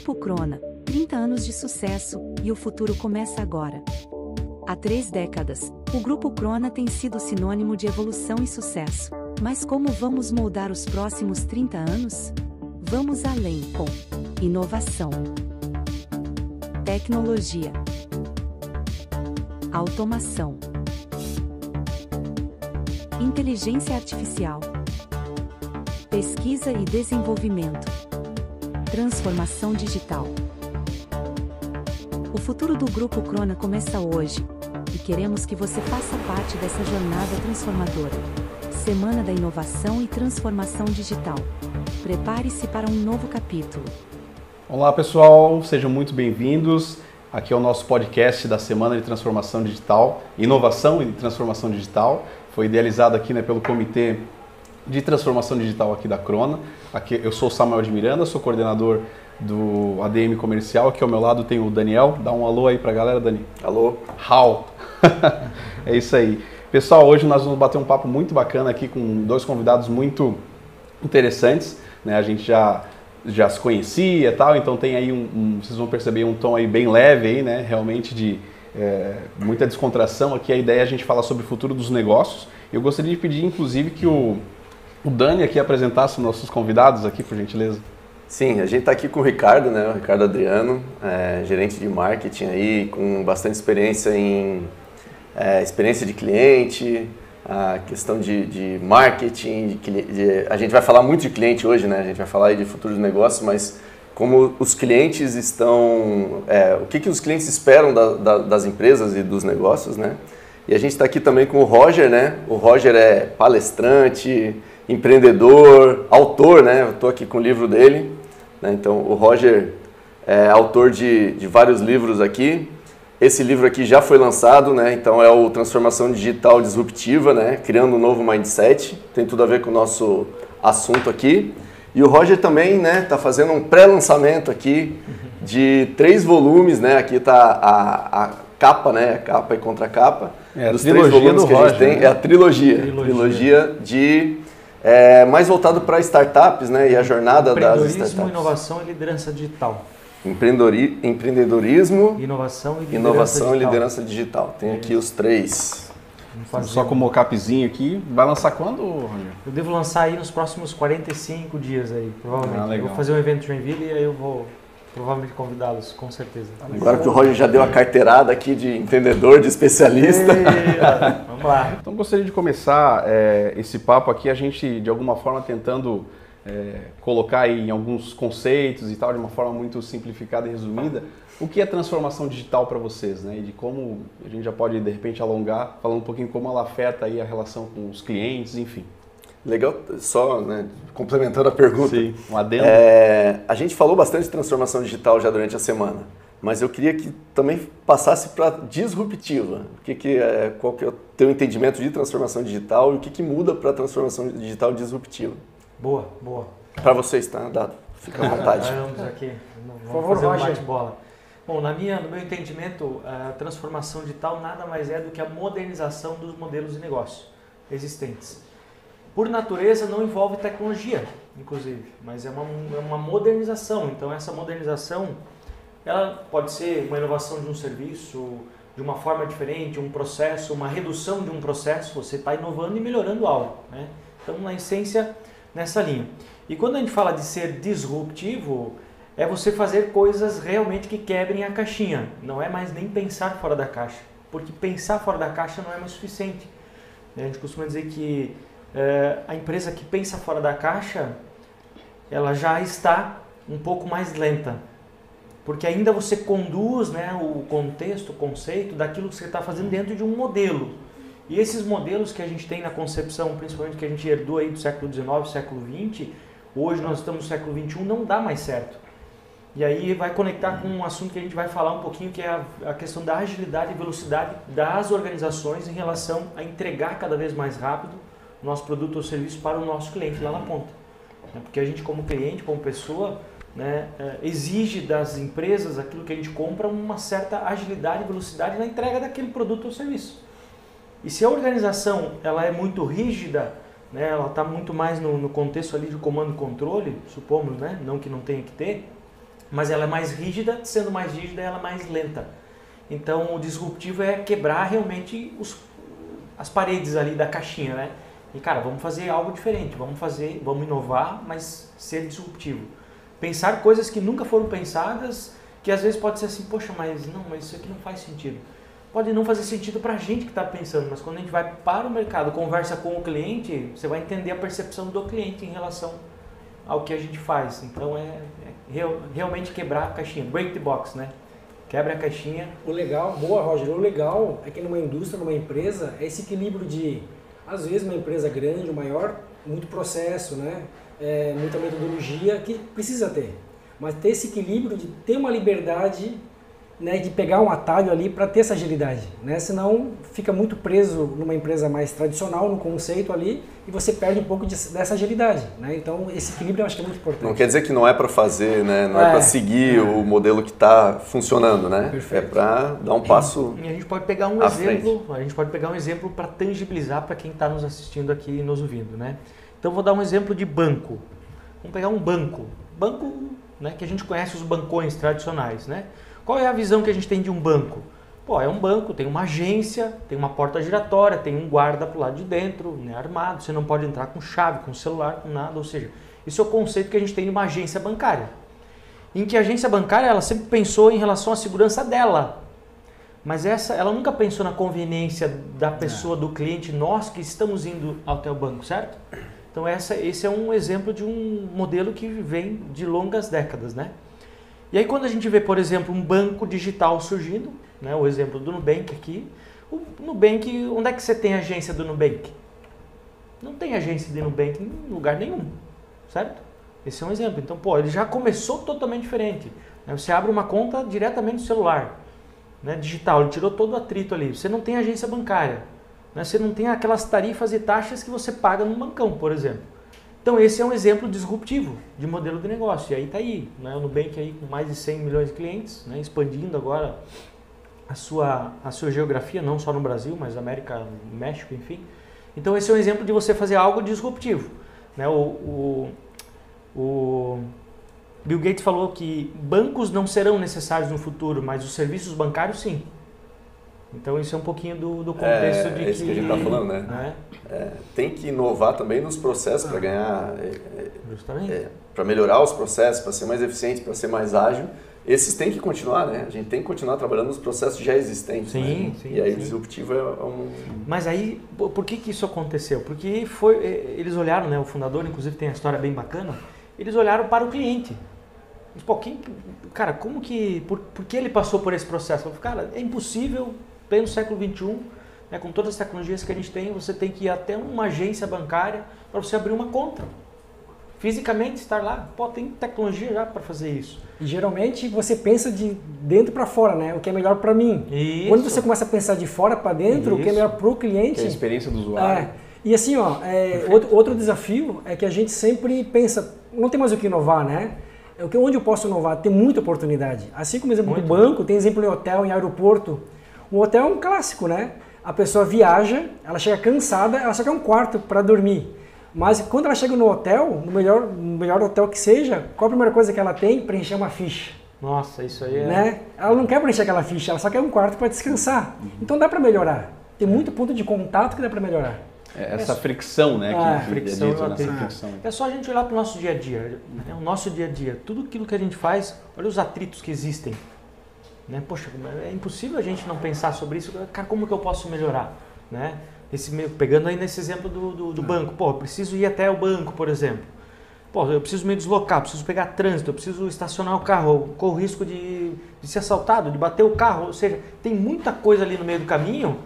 Grupo Crona, 30 anos de sucesso, e o futuro começa agora. Há 3 décadas, o Grupo Crona tem sido sinônimo de evolução e sucesso. Mas como vamos moldar os próximos 30 anos? Vamos além com inovação, tecnologia, automação, inteligência artificial, pesquisa e desenvolvimento, transformação digital. O futuro do Grupo Crona começa hoje, e queremos que você faça parte dessa jornada transformadora. Semana da Inovação e Transformação Digital. Prepare-se para um novo capítulo. Olá pessoal, sejam muito bem-vindos. Aqui é o nosso podcast da Semana de Transformação Digital, Inovação e Transformação Digital. Foi idealizado aqui pelo Comitê de Transformação Digital aqui da Crona. Aqui, eu sou o Samuel de Miranda, sou coordenador do ADM Comercial. Aqui ao meu lado tem o Daniel. Dá um alô aí pra galera, Dani. Alô. How? É isso aí. Pessoal, hoje nós vamos bater um papo muito bacana aqui com 2 convidados muito interessantes, né? A gente já se conhecia e tal, então tem aí vocês vão perceber um tom aí bem leve aí, né? Realmente de muita descontração. Aqui a ideia é a gente falar sobre o futuro dos negócios. Eu gostaria de pedir, inclusive, que o Dani aqui apresentasse os nossos convidados aqui, por gentileza. Sim, a gente está aqui com o Ricardo, né? O Ricardo Adriano, gerente de marketing aí, com bastante experiência em experiência de cliente, a questão de marketing, a gente vai falar muito de cliente hoje, né? A gente vai falar aí de futuro de negócio, mas como os clientes estão, o que os clientes esperam das empresas e dos negócios, né? E a gente está aqui também com o Roger, né? O Roger é palestrante, empreendedor, autor, né? Eu estou aqui com o livro dele, né? Então o Roger é autor de vários livros aqui. Esse livro aqui já foi lançado, né? Então é o Transformação Digital Disruptiva, né? Criando um novo mindset. Tem tudo a ver com o nosso assunto aqui. E o Roger também, né? Tá fazendo um pré-lançamento aqui de 3 volumes, né? Aqui tá a capa, né? A capa e contracapa. Dos 3 volumes que a gente tem. É a trilogia. Trilogia de mais voltado para startups, né? E a jornada das startups. Empreendedorismo, inovação e liderança digital. Empreendedorismo, inovação e liderança digital. Tem aqui os 3. Só com o mocapzinho aqui. Vai lançar quando, Roger? Eu devo lançar aí nos próximos 45 dias aí, provavelmente. Legal. Eu vou fazer um evento em Joinville e aí eu vou provavelmente convidá-los, com certeza. Agora que o Roger já deu a carteirada aqui de empreendedor, de especialista. Vamos lá. Então gostaria de começar esse papo aqui, a gente de alguma forma tentando colocar aí em alguns conceitos e tal, de uma forma muito simplificada e resumida, o que é transformação digital para vocês, né? E de como a gente já pode de repente alongar, falando um pouquinho como ela afeta aí a relação com os clientes, enfim. Legal, só, né, complementando a pergunta. Sim, um adendo. A gente falou bastante de transformação digital já durante a semana, mas eu queria que também passasse para disruptiva. Qual que é o teu entendimento de transformação digital e o que muda para a transformação digital disruptiva? Boa. Para vocês, tá? Dado. Fica à vontade. Vamos aqui. Vamos fazer um bate-bola. Bom, no meu entendimento, a transformação digital nada mais é do que a modernização dos modelos de negócio existentes. Por natureza, não envolve tecnologia, inclusive, mas é uma modernização. Então, essa modernização ela pode ser uma inovação de um serviço, de uma forma diferente, um processo, uma redução de um processo. Você está inovando e melhorando algo, né? Então, na essência, nessa linha. E quando a gente fala de ser disruptivo, é você fazer coisas realmente que quebrem a caixinha. Não é mais nem pensar fora da caixa, porque pensar fora da caixa não é mais suficiente. A gente costuma dizer que a empresa que pensa fora da caixa, ela já está um pouco mais lenta, porque ainda você conduz, né, o contexto, o conceito daquilo que você está fazendo dentro de um modelo. E esses modelos que a gente tem na concepção, principalmente que a gente herdou aí do século XIX, século XX, hoje nós estamos no século XXI, não dá mais certo. E aí vai conectar com um assunto que a gente vai falar um pouquinho, que é a questão da agilidade e velocidade das organizações em relação a entregar cada vez mais rápido o nosso produto ou serviço para o nosso cliente lá na ponta. Porque a gente, como cliente, como pessoa, né, exige das empresas, aquilo que a gente compra, uma certa agilidade e velocidade na entrega daquele produto ou serviço. E se a organização ela é muito rígida, né, ela está muito mais no contexto ali de comando e controle, supomos, né, não que não tenha que ter, mas ela é mais rígida, sendo mais rígida ela é mais lenta. Então o disruptivo é quebrar realmente as paredes ali da caixinha, né? E cara, vamos fazer algo diferente, vamos inovar, mas ser disruptivo. Pensar coisas que nunca foram pensadas, que às vezes pode ser assim, poxa, mas isso aqui não faz sentido. Pode não fazer sentido para a gente que está pensando, mas quando a gente vai para o mercado, conversa com o cliente, você vai entender a percepção do cliente em relação ao que a gente faz. Então realmente quebrar a caixinha, break the box, né? Quebra a caixinha. O legal, boa Roger, o legal é que numa indústria, numa empresa, é esse equilíbrio de, às vezes uma empresa grande, maior, muito processo, né? Muita metodologia que precisa ter. Mas ter esse equilíbrio de ter uma liberdade, né, de pegar um atalho ali para ter essa agilidade, né? Senão fica muito preso numa empresa mais tradicional, no conceito ali, e você perde um pouco dessa agilidade, né? Então esse equilíbrio eu acho que é muito importante. Não quer dizer que não é para fazer, né? Não é para seguir o modelo que está funcionando, né? Perfeito. É para dar um passo. E a gente pode pegar um exemplo para tangibilizar para quem está nos assistindo aqui e nos ouvindo, né? Então vou dar um exemplo de banco. Vamos pegar um banco, né, que a gente conhece os bancões tradicionais, né? Qual é a visão que a gente tem de um banco? Pô, é um banco, tem uma agência, tem uma porta giratória, tem um guarda pro lado de dentro, né, armado, você não pode entrar com chave, com celular, com nada, ou seja, isso é o conceito que a gente tem de uma agência bancária. Em que a agência bancária, ela sempre pensou em relação à segurança dela, mas ela nunca pensou na conveniência da pessoa, do cliente, nós que estamos indo até o banco, certo? Então esse é um exemplo de um modelo que vem de longas décadas, né? E aí quando a gente vê, por exemplo, um banco digital surgindo, né, o exemplo do Nubank aqui, o Nubank, onde é que você tem agência do Nubank? Não tem agência de Nubank em lugar nenhum, certo? Esse é um exemplo. Então, ele já começou totalmente diferente. Né? Você abre uma conta diretamente no celular, né, digital, ele tirou todo o atrito ali. Você não tem agência bancária, né? Você não tem aquelas tarifas e taxas que você paga no bancão, por exemplo. Então esse é um exemplo disruptivo de modelo de negócio. E aí está aí, né? O Nubank aí com mais de 100 milhões de clientes, né? Expandindo agora a sua geografia, não só no Brasil, mas América, México, enfim. Então esse é um exemplo de você fazer algo disruptivo, né? O Bill Gates falou que bancos não serão necessários no futuro, mas os serviços bancários sim. Então isso é um pouquinho do contexto de isso que a gente está falando, né? Tem que inovar também nos processos para ganhar, para melhorar os processos, para ser mais eficiente, para ser mais ágil. Esses têm que continuar, né? A gente tem que continuar trabalhando nos processos já existentes. Sim, né? sim. E aí sim. o disruptivo é um... Mas aí, por que isso aconteceu? Porque eles olharam, né? O fundador, inclusive, tem uma história bem bacana. Eles olharam para o cliente. Cara, como que... Por que ele passou por esse processo? Falei, cara, é impossível, pleno século XXI, né, com todas as tecnologias que a gente tem, você tem que ir até uma agência bancária para você abrir uma conta. Fisicamente estar lá, tem tecnologia já para fazer isso. E geralmente você pensa de dentro para fora, né? O que é melhor para mim. Isso. Quando você começa a pensar de fora para dentro, o que é melhor para o cliente... Que é a experiência do usuário. E assim, outro desafio é que a gente sempre pensa, não tem mais o que inovar, né? Onde eu posso inovar? Tem muita oportunidade. Assim como o exemplo do banco, tem exemplo em hotel, em aeroporto. Um hotel é um clássico, né? A pessoa viaja, ela chega cansada, ela só quer um quarto para dormir. Mas quando ela chega no hotel, no melhor hotel que seja, qual a primeira coisa que ela tem? Preencher uma ficha. Nossa, isso aí é... Né? Ela não quer preencher aquela ficha, ela só quer um quarto para descansar. Então dá para melhorar. Tem muito ponto de contato que dá para melhorar. Essa fricção, né? Fricção. É só a gente olhar para o nosso dia a dia. O nosso dia a dia, tudo aquilo que a gente faz, olha os atritos que existem. Né? Poxa, é impossível a gente não pensar sobre isso. Cara, como que eu posso melhorar? Né? Pegando aí nesse exemplo do banco. Eu preciso ir até o banco, por exemplo. Eu preciso me deslocar, preciso pegar trânsito, eu preciso estacionar o carro, eu corro risco de ser assaltado, de bater o carro. Ou seja, tem muita coisa ali no meio do caminho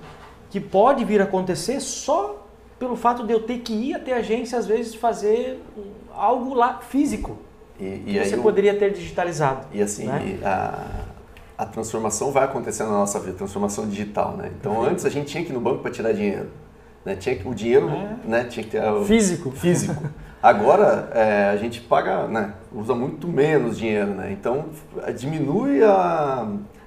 que pode vir a acontecer só pelo fato de eu ter que ir até a agência, às vezes, fazer algo lá físico. Que você poderia ter digitalizado. E assim, né? A transformação vai acontecer na nossa vida, transformação digital, né? Então, antes a gente tinha que ir no banco para tirar dinheiro, né? O dinheiro, né? Tinha que ter físico. Agora a gente paga, né? Usa muito menos dinheiro, né? Então diminui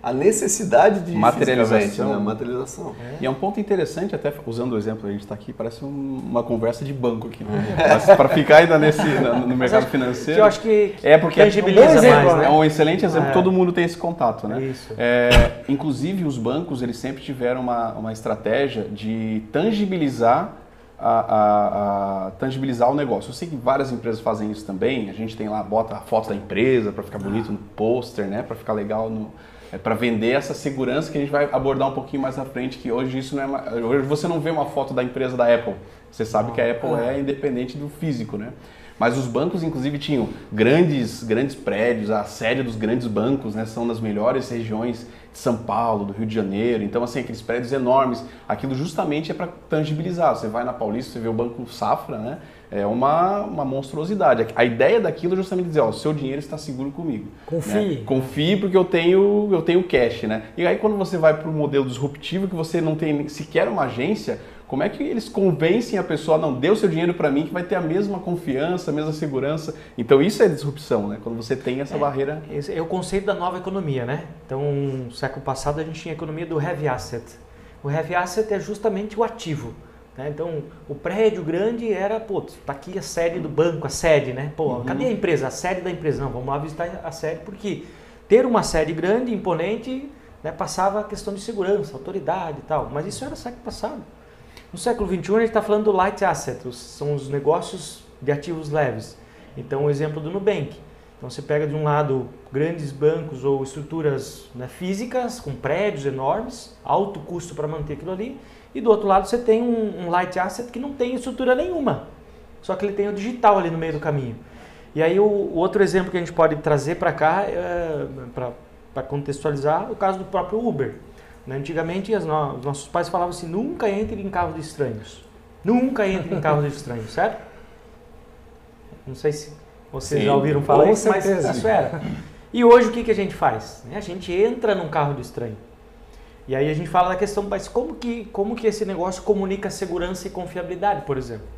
a necessidade de materialização. Né? Materialização. E é um ponto interessante, até usando o exemplo, a gente está aqui, parece uma conversa de banco aqui. Mas para ficar ainda no mercado financeiro... Que eu acho que porque tangibiliza mais, né? É um excelente exemplo, todo mundo tem esse contato, né? Isso. Inclusive, os bancos, eles sempre tiveram uma estratégia de tangibilizar tangibilizar o negócio. Eu sei que várias empresas fazem isso também. A gente tem lá, bota a foto da empresa para ficar bonito no pôster, né? Para ficar legal, para vender essa segurança que a gente vai abordar um pouquinho mais à frente, que hoje isso não é hoje você não vê uma foto da empresa da Apple. Você sabe que a Apple é independente do físico, né? Mas os bancos, inclusive, tinham grandes prédios, a sede dos grandes bancos, né, são nas melhores regiões de São Paulo, do Rio de Janeiro. Então, assim, aqueles prédios enormes, aquilo justamente é para tangibilizar. Você vai na Paulista, você vê o Banco Safra, né, é uma monstruosidade. A ideia daquilo é justamente dizer, ó, o seu dinheiro está seguro comigo. Confie. Né? Confie porque eu tenho cash, né? E aí, quando você vai para o modelo disruptivo, que você não tem sequer uma agência, como é que eles convencem a pessoa, não, dê o seu dinheiro para mim, que vai ter a mesma confiança, a mesma segurança? Então isso é disrupção, né? Quando você tem essa barreira... Esse é o conceito da nova economia, né? Então, no século passado a gente tinha a economia do heavy asset. O heavy asset é justamente o ativo. Né? Então, o prédio grande era, tá aqui a sede do banco, a sede, né? Cadê a empresa? A sede da empresa. Não, vamos lá visitar a sede, porque ter uma sede grande, imponente, né, passava a questão de segurança, autoridade e tal. Mas isso era século passado. No século XXI, a gente está falando do light asset, são os negócios de ativos leves. Então, o exemplo do Nubank. Então, você pega de um lado grandes bancos ou estruturas, né, físicas, com prédios enormes, alto custo para manter aquilo ali, e do outro lado você tem um light asset que não tem estrutura nenhuma, só que ele tem o digital ali no meio do caminho. E aí, o outro exemplo que a gente pode trazer para cá, para contextualizar, o caso do próprio Uber. Antigamente, os nossos pais falavam assim, nunca entre em carro de estranhos. Nunca entre em carro de estranhos, certo? Não sei se vocês já ouviram falar isso, mas isso era. E hoje o que a gente faz? A gente entra num carro de estranho. E aí a gente fala da questão, mas como que esse negócio comunica segurança e confiabilidade, por exemplo?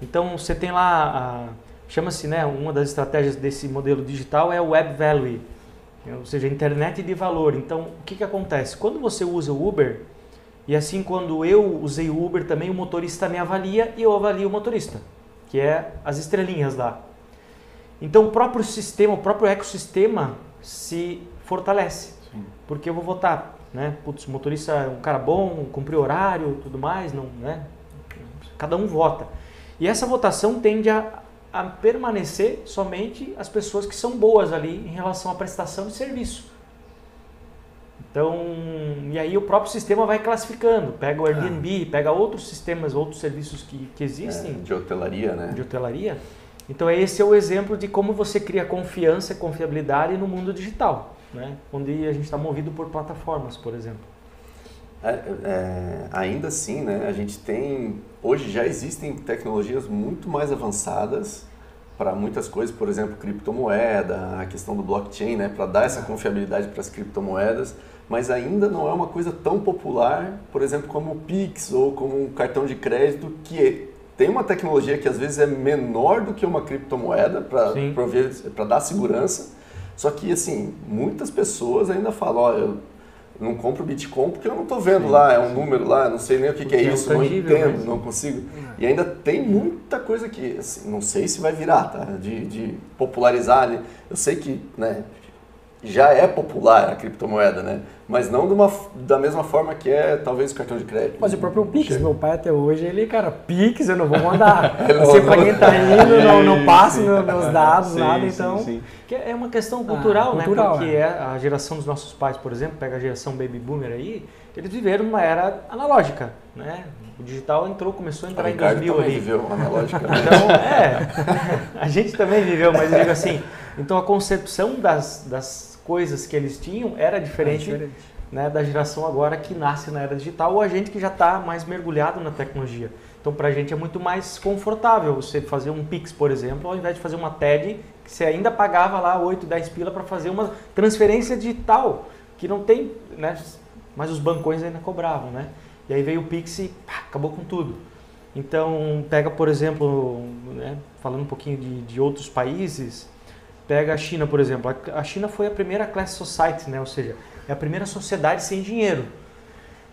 Então, você tem lá, chama-se, né, uma das estratégias desse modelo digital é o Web Value. Ou seja, internet de valor. Então, o que acontece? Quando você usa o Uber, e assim quando eu usei o Uber também, o motorista me avalia e eu avalio o motorista, que é as estrelinhas lá. Então, o próprio sistema, o próprio ecossistema se fortalece. Sim. Porque eu vou votar, né? Putz, o motorista é um cara bom, cumpriu horário, tudo mais, não, né? Cada um vota. E essa votação tende a permanecer somente as pessoas que são boas ali em relação à prestação de serviço. Então, e aí o próprio sistema vai classificando, pega o Airbnb, pega outros sistemas, outros serviços que existem. De hotelaria, né? De hotelaria. Então, esse é o exemplo de como você cria confiança e confiabilidade no mundo digital, né? Onde a gente está movido por plataformas, por exemplo. Ainda assim, né, a gente tem, hoje já existem tecnologias muito mais avançadas para muitas coisas, por exemplo, criptomoeda, a questão do blockchain, né, para dar essa confiabilidade para as criptomoedas, mas ainda não é uma coisa tão popular, por exemplo, como o Pix ou como um cartão de crédito, que tem uma tecnologia que às vezes é menor do que uma criptomoeda para dar segurança, só que assim, muitas pessoas ainda falam, eu não compro Bitcoin porque eu não estou vendo lá, é um número lá, não sei nem o que é isso, não entendo, não consigo. E ainda tem muita coisa que, assim, não sei se vai virar, tá? De popularizar, né? Eu sei que, né, já é popular a criptomoeda, né? Mas não da mesma forma que é talvez o cartão de crédito. Mas o próprio Pix, meu pai até hoje, ele, cara, Pix eu não vou mandar. Assim, para quem tá indo, não passo meus dados, nada, então... Sim. Que é uma questão cultural, né? Porque a geração dos nossos pais, por exemplo, pega a geração Baby Boomer aí, eles viveram numa era analógica, né? O digital começou a entrar em 2000 ali. Viveu analógica. Então, a gente também viveu, mas eu digo assim, então a concepção das coisas que eles tinham era diferente, né, da geração agora que nasce na era digital ou a gente que já está mais mergulhado na tecnologia. Então, para a gente é muito mais confortável você fazer um Pix, por exemplo, ao invés de fazer uma TED, que você ainda pagava lá 8, 10 pila para fazer uma transferência digital, que não tem, né, mas os bancões ainda cobravam, né? E aí veio o Pix e acabou com tudo. Então, pega, por exemplo, né, falando um pouquinho de outros países, pega a China, por exemplo. A China foi a primeira class society, né? Ou seja, é a primeira sociedade sem dinheiro,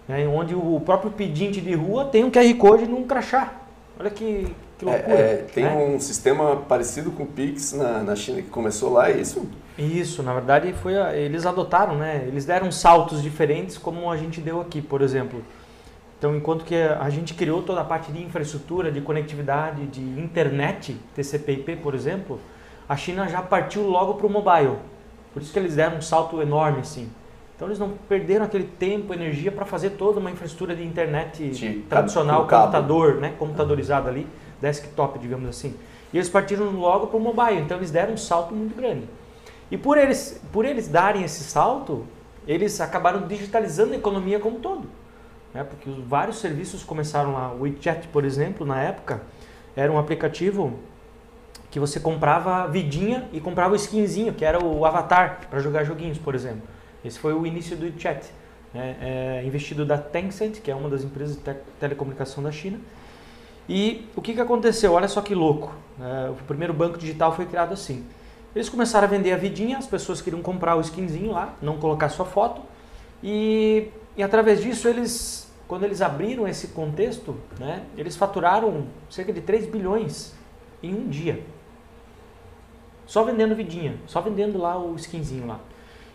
né, onde o próprio pedinte de rua tem um QR Code num crachá. Olha que loucura. Tem um sistema parecido com o Pix na China que começou lá, é isso? Isso, na verdade eles adotaram, né? Eles deram saltos diferentes como a gente deu aqui, por exemplo. Então, enquanto que a gente criou toda a parte de infraestrutura, de conectividade, de internet, TCP/IP, por exemplo, a China já partiu logo para o mobile. Por isso que eles deram um salto enorme, assim. Então, eles não perderam aquele tempo, energia para fazer toda uma infraestrutura de internet tradicional, computador, né? Computadorizado ali, desktop, digamos assim. E eles partiram logo para o mobile, então eles deram um salto muito grande. E por eles darem esse salto, eles acabaram digitalizando a economia como um todo. Né? Porque vários serviços começaram lá. O WeChat, por exemplo, na época, era um aplicativo que você comprava vidinha e comprava o skinzinho, que era o avatar para jogar joguinhos, por exemplo. Esse foi o início do WeChat, né? Investido da Tencent, que é uma das empresas de telecomunicação da China. E o que aconteceu? Olha só que louco. O primeiro banco digital foi criado assim. Eles começaram a vender a vidinha, as pessoas queriam comprar o skinzinho lá, não colocar sua foto. E através disso, quando eles abriram esse contexto, né, eles faturaram cerca de 3 bilhões em um dia. Só vendendo vidinha, só vendendo lá o skinzinho lá.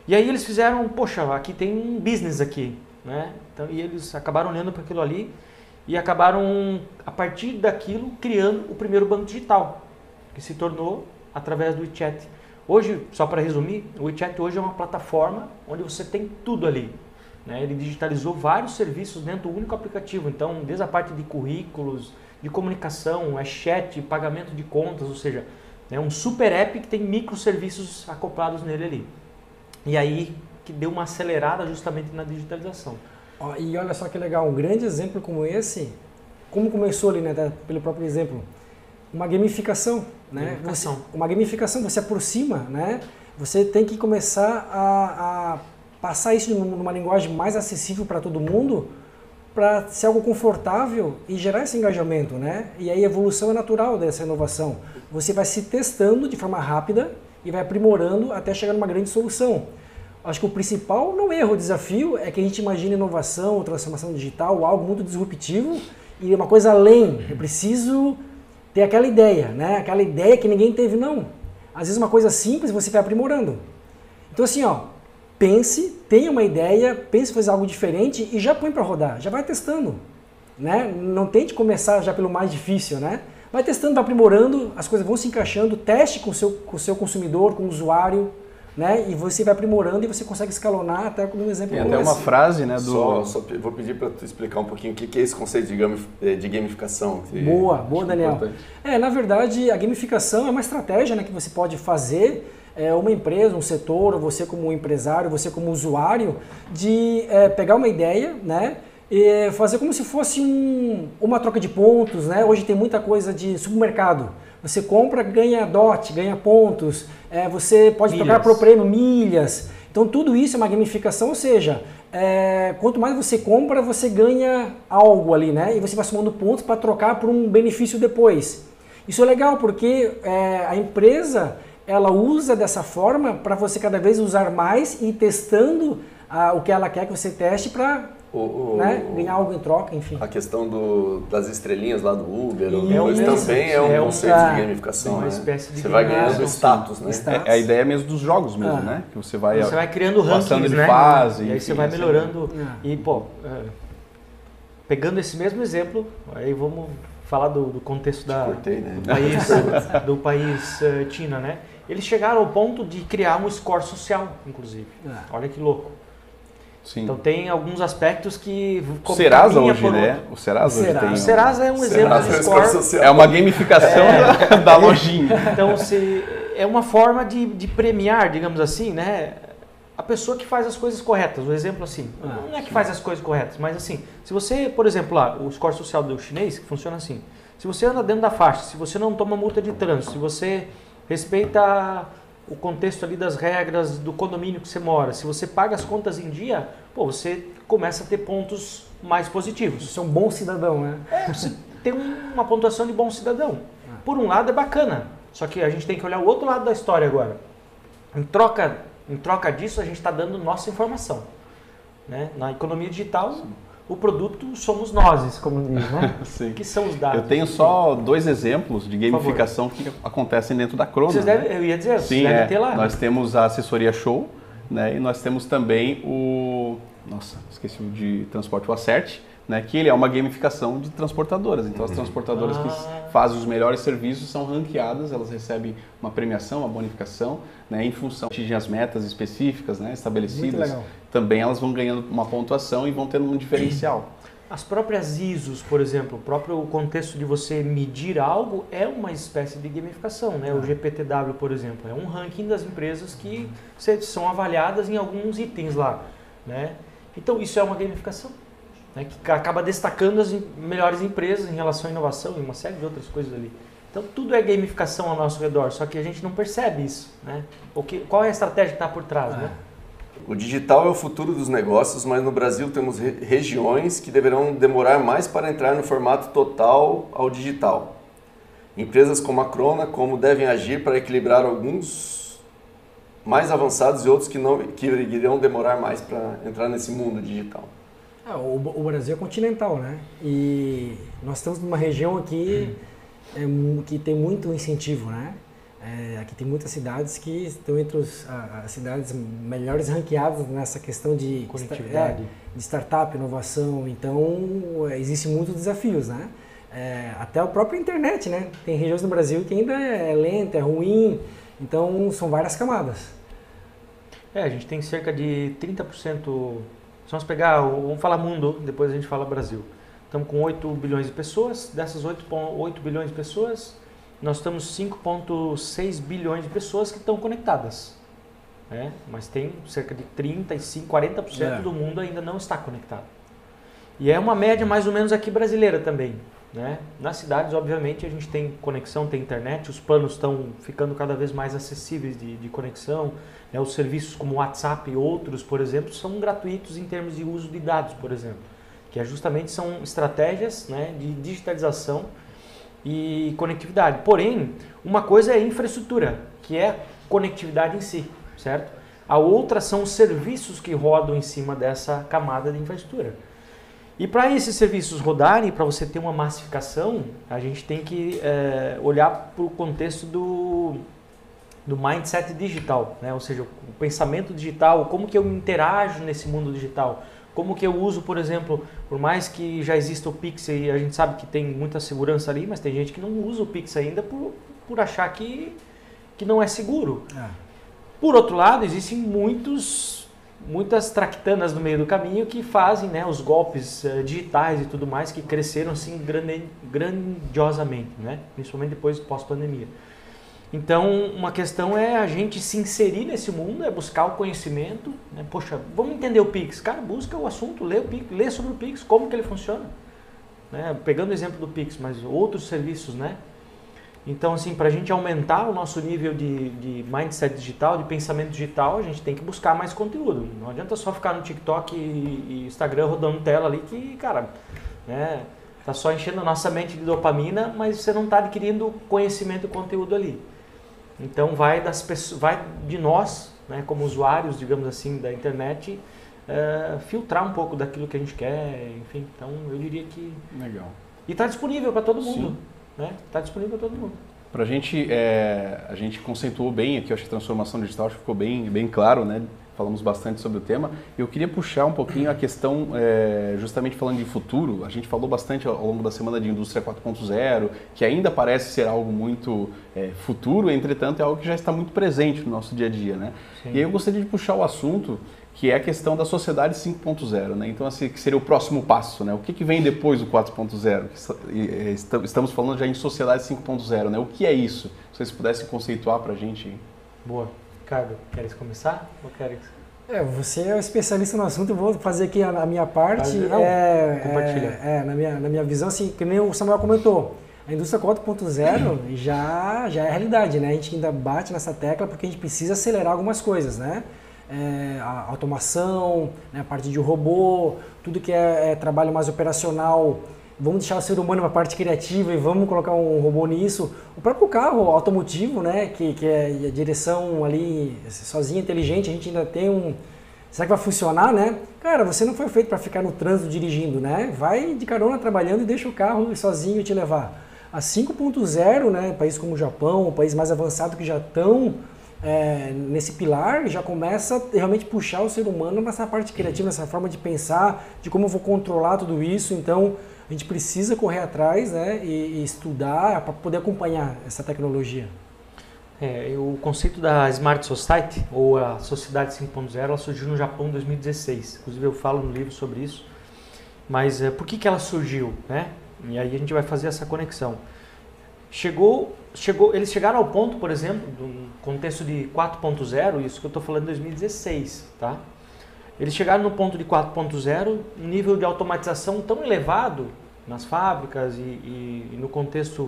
E aí eles fizeram, poxa, aqui tem um business aqui, né? Então, e eles acabaram olhando para aquilo ali e acabaram, a partir daquilo, criando o primeiro banco digital, que se tornou através do WeChat. Hoje, só para resumir, o WeChat hoje é uma plataforma onde você tem tudo ali. Né? Ele digitalizou vários serviços dentro do único aplicativo. Então, desde a parte de currículos, de comunicação, chat, pagamento de contas, ou seja, é um super app que tem microserviços acoplados nele ali. E aí que deu uma acelerada justamente na digitalização. E olha só que legal, um grande exemplo como esse, como começou ali, né, pelo próprio exemplo, uma gamificação, né? Uma gamificação, você aproxima, né? Você tem que começar a passar isso numa linguagem mais acessível para todo mundo, para ser algo confortável e gerar esse engajamento, né? E aí a evolução é natural dessa inovação. Você vai se testando de forma rápida e vai aprimorando até chegar numa grande solução. Acho que o principal, não erro, o desafio é que a gente imagina inovação, transformação digital, algo muito disruptivo e uma coisa além. Eu preciso ter aquela ideia, né? Aquela ideia que ninguém teve, não. Às vezes uma coisa simples você vai aprimorando. Então assim, pense, tenha uma ideia, pense em fazer algo diferente e já põe para rodar, já vai testando, né? Não tente começar já pelo mais difícil, né? Vai testando, vai aprimorando, as coisas vão se encaixando, teste com o seu consumidor, com o usuário, né? E você vai aprimorando e você consegue escalonar até como um exemplo. Tem até uma frase, né? Só vou pedir para tu explicar um pouquinho o que é esse conceito de gamificação. Boa, Daniel. Na verdade, a gamificação é uma estratégia, né, que você pode fazer, uma empresa, um setor, ou você como empresário, você como usuário, de pegar uma ideia, né? E fazer como se fosse uma troca de pontos, né? Hoje tem muita coisa de supermercado. Você compra, ganha DOT, ganha pontos, você pode trocar por prêmio, milhas. Então tudo isso é uma gamificação, ou seja, quanto mais você compra, você ganha algo ali, né? E você vai somando pontos para trocar por um benefício depois. Isso é legal porque a empresa ela usa dessa forma para você cada vez usar mais e ir testando o que ela quer que você teste para ganhar algo em troca, enfim. A questão das estrelinhas lá do Uber, também é um conceito de gamificação. Uma né? espécie de você vai ganhando status, né? É a ideia mesmo dos jogos mesmo, né? Que você vai criando rankings, de né? fase. E aí você vai melhorando. E, pegando esse mesmo exemplo, aí vamos falar do contexto do país China, né? Eles chegaram ao ponto de criar um score social, inclusive. Olha que louco. Sim. Então tem alguns aspectos que... O Serasa hoje, né? O Serasa hoje tem... O Serasa é um exemplo de score social. É uma gamificação da lojinha. Então é uma forma de premiar, digamos assim, né? A pessoa que faz as coisas corretas. O exemplo assim, não é que faz as coisas corretas, mas assim, se você, por exemplo, lá, o score social do chinês, que funciona assim, se você anda dentro da faixa, se você não toma multa de trânsito, se você respeita o contexto ali das regras do condomínio que você mora, se você paga as contas em dia, você começa a ter pontos mais positivos. Você é um bom cidadão, né? Você tem uma pontuação de bom cidadão. Por um lado é bacana, só que a gente tem que olhar o outro lado da história agora. Em troca Em troca disso, a gente está dando nossa informação. Né? Na economia digital, sim, o produto somos nós, como diz, né? Sim. Que são os dados. Eu tenho só 2 exemplos de gamificação que acontecem dentro da Crona. Vocês devem, eu ia dizer, sim, vocês devem ter lá. Nós temos a assessoria Show, né? E nós temos também o... Nossa, esqueci o de transporte, o Acerte, né? Que ele é uma gamificação de transportadoras. Então as transportadoras que fazem os melhores serviços são ranqueadas, elas recebem uma premiação, uma bonificação, né? Em função de as metas específicas, né? Estabelecidas. Também elas vão ganhando uma pontuação e vão tendo um diferencial. As próprias ISOs, por exemplo, o próprio contexto de você medir algo é uma espécie de gamificação, né? O GPTW, por exemplo, é um ranking das empresas que são avaliadas em alguns itens lá, né? Então isso é uma gamificação, né? Que acaba destacando as melhores empresas em relação à inovação e uma série de outras coisas ali. Então tudo é gamificação ao nosso redor, só que a gente não percebe isso, né? Qual é a estratégia que está por trás, né? O digital é o futuro dos negócios, mas no Brasil temos regiões que deverão demorar mais para entrar no formato total ao digital. Empresas como a Crona, como devem agir para equilibrar alguns mais avançados e outros que irão demorar mais para entrar nesse mundo digital? O Brasil é continental, né? E nós estamos numa região aqui que tem muito incentivo, né? Aqui tem muitas cidades que estão entre as cidades melhores ranqueadas nessa questão de conectividade, de startup, inovação. Então, existem muitos desafios, né? Até a própria internet, né? Tem regiões no Brasil que ainda é lenta, é ruim. Então, são várias camadas. A gente tem cerca de 30%. Se nós pegar, vamos falar mundo, depois a gente fala Brasil. Estamos com 8 bilhões de pessoas. Dessas 8 bilhões de pessoas, nós temos 5,6 bilhões de pessoas que estão conectadas, né? Mas tem cerca de 35%, 40% do mundo ainda não está conectado. E é uma média mais ou menos aqui brasileira também, né? Nas cidades, obviamente, a gente tem conexão, tem internet, os planos estão ficando cada vez mais acessíveis de conexão, né? Os serviços como o WhatsApp e outros, por exemplo, são gratuitos em termos de uso de dados, por exemplo, que justamente são estratégias, né, de digitalização e conectividade. Porém, uma coisa é infraestrutura, que é conectividade em si, certo? A outra são os serviços que rodam em cima dessa camada de infraestrutura. E para esses serviços rodarem, para você ter uma massificação, a gente tem que olhar para o contexto do mindset digital, né? Ou seja, o pensamento digital, como que eu interajo nesse mundo digital. Como que eu uso, por exemplo, por mais que já exista o Pix e a gente sabe que tem muita segurança ali, mas tem gente que não usa o Pix ainda por achar que não é seguro. Por outro lado, existem muitas traquitanas no meio do caminho que fazem, né, os golpes digitais e tudo mais que cresceram assim grandiosamente, né? Principalmente depois pós-pandemia. Então, uma questão é a gente se inserir nesse mundo, é buscar o conhecimento, né? Poxa, vamos entender o Pix. Cara, busca o assunto, lê sobre o Pix, como que ele funciona. Né? Pegando o exemplo do Pix, mas outros serviços, né? Então, assim, para a gente aumentar o nosso nível de mindset digital, de pensamento digital, a gente tem que buscar mais conteúdo. Não adianta só ficar no TikTok e Instagram rodando tela ali que, cara, né, tá só enchendo a nossa mente de dopamina, mas você não está adquirindo conhecimento e conteúdo ali. Então vai de nós, né, como usuários, digamos assim, da internet, filtrar um pouco daquilo que a gente quer, enfim. Então eu diria que... Legal. E está disponível para todo mundo. Né? Está disponível para todo mundo. Para a gente conceituou bem aqui, eu acho que a transformação digital ficou bem claro, né? Falamos bastante sobre o tema. Eu queria puxar um pouquinho a questão, justamente falando de futuro. A gente falou bastante ao longo da semana de Indústria 4.0, que ainda parece ser algo muito futuro, entretanto é algo que já está muito presente no nosso dia a dia, né? Sim. E aí eu gostaria de puxar o assunto, que é a questão da sociedade 5.0, né? Então, assim, que seria o próximo passo, né? O que vem depois do 4.0? Estamos falando já em sociedade 5.0, né? O que é isso? Se vocês pudessem conceituar para a gente. Boa. Ricardo, queres começar? Ou queres? Você é o especialista no assunto, eu vou fazer aqui a minha parte. Compartilha. Na minha visão, assim, que nem o Samuel comentou, a indústria 4.0 já é realidade, né? A gente ainda bate nessa tecla porque a gente precisa acelerar algumas coisas, né? A automação, né? A parte de robô, tudo que é trabalho mais operacional vamos deixar o ser humano para a parte criativa e vamos colocar um robô nisso. O próprio carro automotivo, né, que é a direção ali sozinha, inteligente, a gente ainda tem um... Será que vai funcionar, né? Cara, você não foi feito para ficar no trânsito dirigindo, né? Vai de carona trabalhando e deixa o carro sozinho te levar. A 5.0, né, países como o Japão, um país mais avançado que já estão nesse pilar, já começa a realmente puxar o ser humano nessa parte criativa, nessa forma de pensar, de como eu vou controlar tudo isso. Então, a gente precisa correr atrás, né, e estudar para poder acompanhar essa tecnologia. O conceito da Smart Society, ou a Sociedade 5.0, ela surgiu no Japão em 2016. Inclusive eu falo no livro sobre isso. Mas por que ela surgiu, né? E aí a gente vai fazer essa conexão. Eles chegaram ao ponto, por exemplo, do contexto de 4.0, isso que eu estou falando em 2016, tá? Eles chegaram no ponto de 4.0, um nível de automatização tão elevado nas fábricas e no contexto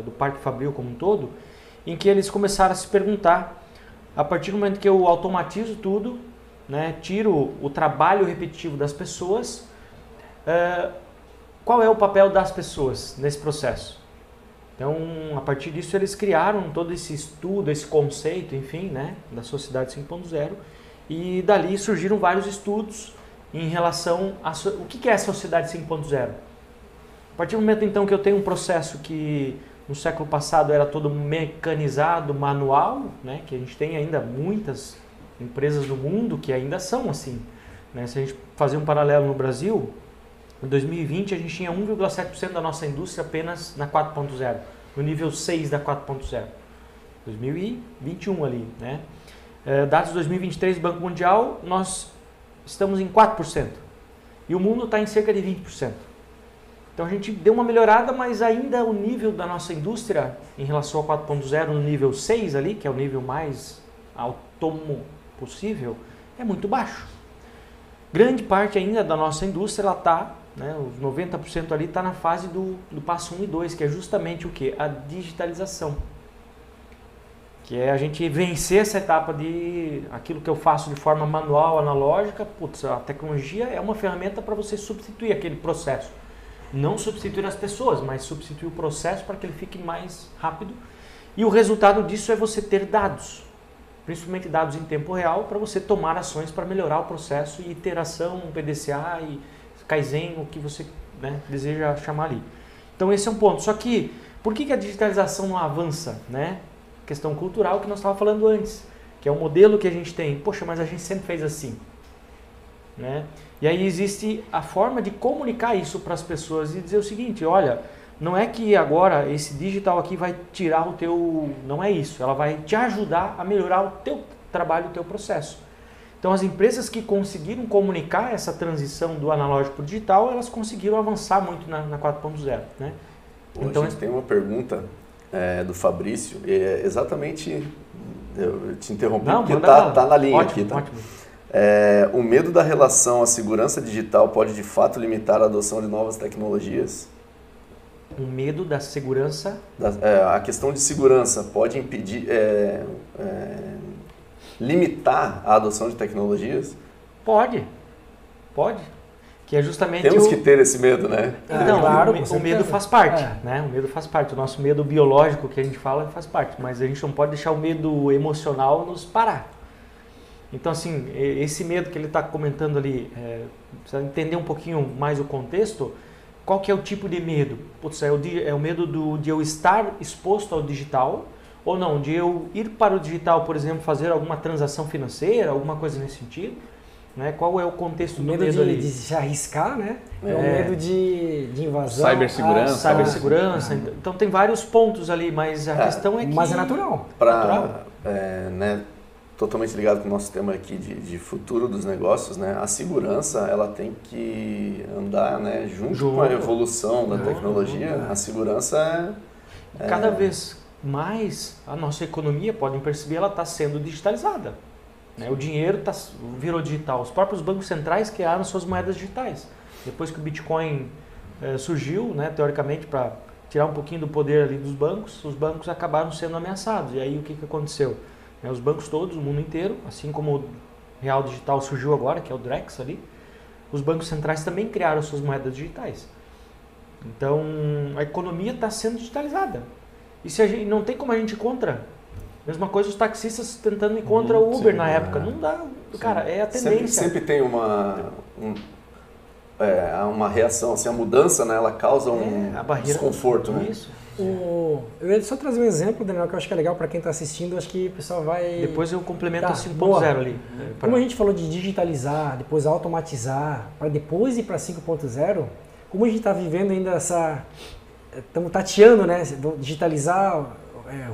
do parque fabril como um todo, em que eles começaram a se perguntar, a partir do momento que eu automatizo tudo, né, tiro o trabalho repetitivo das pessoas, qual é o papel das pessoas nesse processo? Então, a partir disso, eles criaram todo esse estudo, esse conceito, enfim, né, da Sociedade 5.0, e dali surgiram vários estudos em relação a o que é a Sociedade 5.0. A partir do momento, então, que eu tenho um processo que no século passado era todo mecanizado, manual, né, que a gente tem ainda muitas empresas do mundo que ainda são assim, né? Se a gente fazer um paralelo no Brasil, em 2020 a gente tinha 1,7% da nossa indústria apenas na 4.0, no nível 6 da 4.0. 2021 ali, né? Dados de 2023 do Banco Mundial, nós estamos em 4%. E o mundo está em cerca de 20%. Então a gente deu uma melhorada, mas ainda o nível da nossa indústria em relação ao 4.0 no nível 6 ali, que é o nível mais autônomo possível, é muito baixo. Grande parte ainda da nossa indústria, ela está, né, os 90% ali está na fase do passo 1 e 2, que é justamente o que? A digitalização. Que é a gente vencer essa etapa de aquilo que eu faço de forma manual, analógica. Putz, a tecnologia é uma ferramenta para você substituir aquele processo. Não substituir as pessoas, mas substituir o processo para que ele fique mais rápido. E o resultado disso é você ter dados, principalmente dados em tempo real, para você tomar ações para melhorar o processo e iteração, PDCA e Kaizen, o que você, né, deseja chamar ali. Então esse é um ponto. Só que, por que a digitalização não avança, né? Questão cultural que nós estávamos falando antes, que é o modelo que a gente tem. Poxa, mas a gente sempre fez assim, né? E aí existe a forma de comunicar isso para as pessoas e dizer o seguinte, olha, não é que agora esse digital aqui vai tirar o teu... Não é isso, ela vai te ajudar a melhorar o teu trabalho, o teu processo. Então as empresas que conseguiram comunicar essa transição do analógico para o digital, elas conseguiram avançar muito na 4.0, né? Então, a gente tem uma pergunta do Fabrício, exatamente, eu te interrompi porque tá na linha. Ótimo, aqui, tá? Ótimo. O medo da relação à segurança digital pode de fato limitar a adoção de novas tecnologias? O medo da segurança? A questão de segurança pode impedir, limitar a adoção de tecnologias? Pode. Que é justamente Temos que ter esse medo, né? Então, claro, o medo faz parte, né? O medo faz parte. O nosso medo biológico que a gente fala faz parte, mas a gente não pode deixar o medo emocional nos parar. Então, assim, esse medo que ele está comentando ali, precisa entender um pouquinho mais o contexto. Qual que é o tipo de medo? Putz, é o medo de eu estar exposto ao digital ou não, de eu ir para o digital, por exemplo, fazer alguma transação financeira, alguma coisa nesse sentido. Né? Qual é o contexto do medo ali? De se arriscar, né? O medo de invasão. Cibersegurança. Então tem vários pontos ali, mas a questão é que... Mas é natural. Totalmente ligado com o nosso tema aqui de futuro dos negócios, né? A segurança, ela tem que andar, né, junto com a evolução da tecnologia. A segurança Cada vez mais a nossa economia, podem perceber, ela está sendo digitalizada. Né? O dinheiro virou digital. Os próprios bancos centrais criaram suas moedas digitais. Depois que o Bitcoin surgiu, né, teoricamente, para tirar um pouquinho do poder ali dos bancos, os bancos acabaram sendo ameaçados. E aí o que aconteceu? Os bancos todos, o mundo inteiro, assim como o real digital surgiu agora, que é o Drex ali, os bancos centrais também criaram suas moedas digitais. Então, a economia está sendo digitalizada. E se a gente, não tem como a gente ir contra. Mesma coisa os taxistas tentando ir contra o Uber na época. Não dá, cara, é a tendência. Sempre tem uma reação, assim, a mudança, né, ela causa um desconforto. Né? Isso. Eu ia só trazer um exemplo, Daniel, que eu acho que é legal para quem está assistindo, acho que o pessoal vai... Depois eu complemento a 5.0 ali. Como a gente falou de digitalizar, depois automatizar, para depois ir para 5.0, como a gente está vivendo ainda essa... Estamos tateando, né? Digitalizar,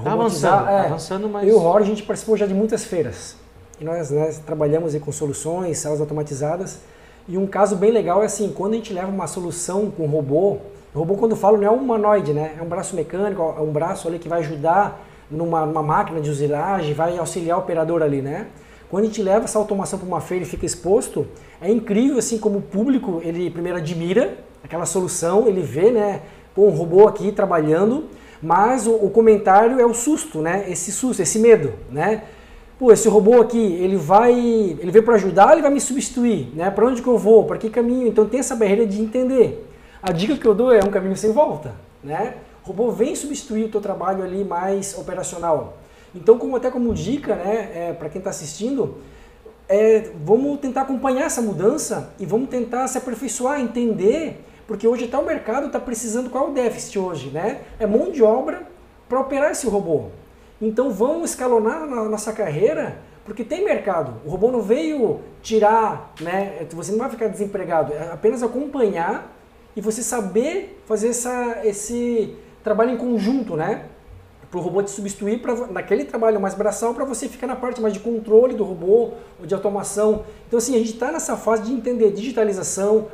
robotizar. Avançando, mas... Eu e o Rory, a gente participou já de muitas feiras. E nós trabalhamos aí com soluções, salas automatizadas. E um caso bem legal é assim, quando a gente leva uma solução com robô, o robô, quando eu falo, não é um humanoide, né? É um braço mecânico, é um braço ali que vai ajudar numa máquina de usilagem, vai auxiliar o operador ali, né? Quando a gente leva essa automação para uma feira e fica exposto, é incrível, assim, como o público, ele primeiro admira aquela solução, ele vê, né? Pô, um robô aqui trabalhando, mas o comentário é o susto, né? Esse susto, esse medo, né? Pô, esse robô aqui, ele veio para ajudar, ele vai me substituir, né? Para onde que eu vou? Para que caminho? Então tem essa barreira de entender. A dica que eu dou é um caminho sem volta, né? O robô vem substituir o teu trabalho ali mais operacional. Então, como dica, né, para quem está assistindo, vamos tentar acompanhar essa mudança e vamos tentar se aperfeiçoar, entender, porque hoje até o mercado está precisando, qual é o déficit hoje, né? É mão de obra para operar esse robô. Então vamos escalonar na nossa carreira, porque tem mercado. O robô não veio tirar, né? Você não vai ficar desempregado, é apenas acompanhar e você saber fazer esse trabalho em conjunto, né? Para o robô te substituir naquele trabalho mais braçal, para você ficar na parte mais de controle do robô ou de automação. Então assim, a gente está nessa fase de entender digitalização,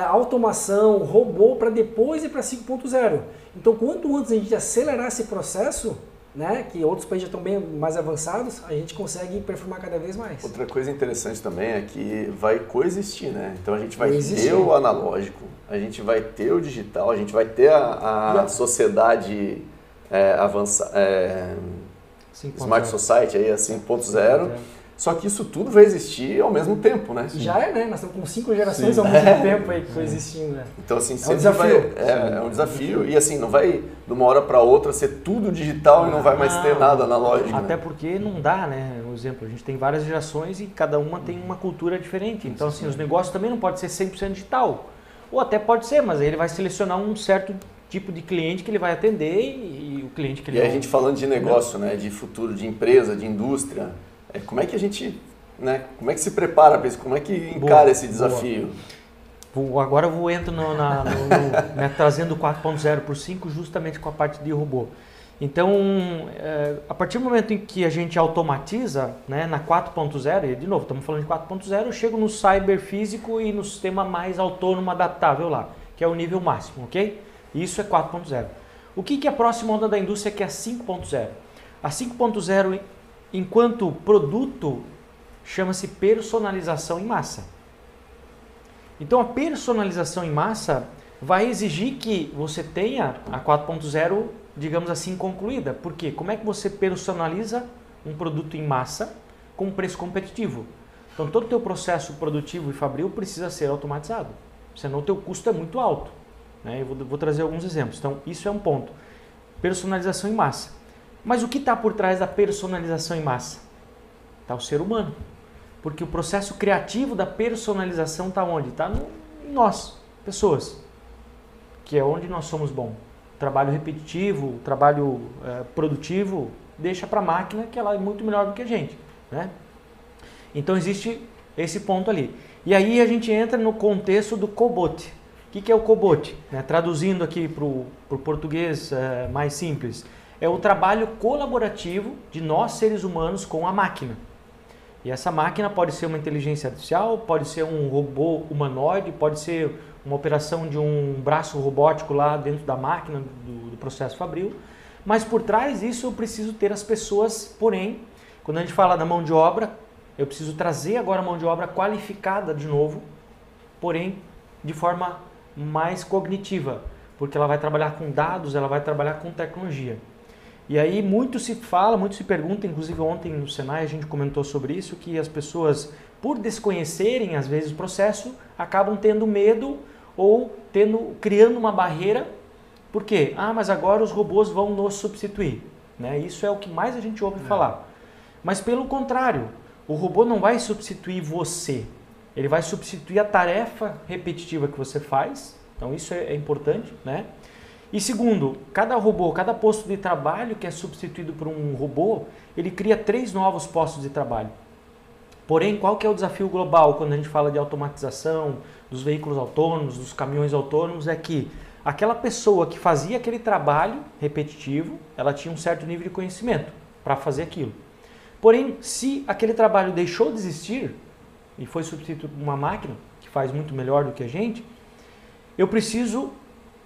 automação, robô, para depois ir para 5.0. Então quanto antes a gente acelerar esse processo, né, que outros países já estão bem mais avançados, a gente consegue performar cada vez mais. Outra coisa interessante também é que vai coexistir, né? Então a gente vai ter o analógico, a gente vai ter o digital, a gente vai ter a sociedade Smart Society, aí, a 5.0, só que isso tudo vai existir ao mesmo tempo, né? Já né? Nós estamos com 5 gerações ao mesmo tempo aí que coexistindo, né? Então, assim, é um desafio. É um desafio e, assim, não vai de uma hora para outra ser tudo digital e não vai mais ter nada analógico. Até porque não dá, né? Um exemplo, a gente tem várias gerações e cada uma tem uma cultura diferente. Então, assim, os negócios também não podem ser 100% digital. Ou até pode ser, mas aí ele vai selecionar um certo tipo de cliente que ele vai atender e o cliente que ele... E a gente falando de negócio, né? De futuro, de empresa, de indústria... Como é que a gente, né, como é que se prepara para isso? Como é que encara esse desafio? Agora eu entro né, trazendo o 4.0 por 5 justamente com a parte de robô. Então, a partir do momento em que a gente automatiza, né, na 4.0, e de novo, estamos falando de 4.0, eu chego no cyberfísico e no sistema mais autônomo adaptável lá, que é o nível máximo, ok? Isso é 4.0. O que é a próxima onda da indústria, que é a 5.0? A 5.0... enquanto produto, chama-se personalização em massa. Então a personalização em massa vai exigir que você tenha a 4.0, digamos assim, concluída. Por quê? Como é que você personaliza um produto em massa com um preço competitivo? Então todo o teu processo produtivo e fabril precisa ser automatizado, senão o teu custo é muito alto, né? Eu vou trazer alguns exemplos. Então isso é um ponto. Personalização em massa. Mas o que está por trás da personalização em massa? Está o ser humano. Porque o processo criativo da personalização está onde? Está em nós, pessoas. Que é onde nós somos bons. Trabalho repetitivo, trabalho produtivo, deixa para a máquina que ela é muito melhor do que a gente, né? Então existe esse ponto ali. E aí a gente entra no contexto do cobot. O que é o cobot? Traduzindo aqui para o português mais simples. É o trabalho colaborativo de nós, seres humanos, com a máquina. E essa máquina pode ser uma inteligência artificial, pode ser um robô humanoide, pode ser uma operação de um braço robótico lá dentro da máquina, do processo fabril. Mas por trás disso eu preciso ter as pessoas, porém, quando a gente fala da mão de obra, eu preciso trazer agora a mão de obra qualificada de novo, porém de forma mais cognitiva, porque ela vai trabalhar com dados, ela vai trabalhar com tecnologia. E aí muito se fala, muito se pergunta, inclusive ontem no Senai a gente comentou sobre isso, que as pessoas, por desconhecerem às vezes o processo, acabam tendo medo ou criando uma barreira. Por quê? Ah, mas agora os robôs vão nos substituir. Né? Isso é o que mais a gente ouve falar. Mas pelo contrário, o robô não vai substituir você. Ele vai substituir a tarefa repetitiva que você faz. Então isso é importante, né? E segundo, cada robô, cada posto de trabalho que é substituído por um robô, ele cria 3 novos postos de trabalho. Porém, qual que é o desafio global quando a gente fala de automatização, dos veículos autônomos, dos caminhões autônomos, é que aquela pessoa que fazia aquele trabalho repetitivo, ela tinha um certo nível de conhecimento para fazer aquilo. Porém, se aquele trabalho deixou de existir e foi substituído por uma máquina, que faz muito melhor do que a gente, eu preciso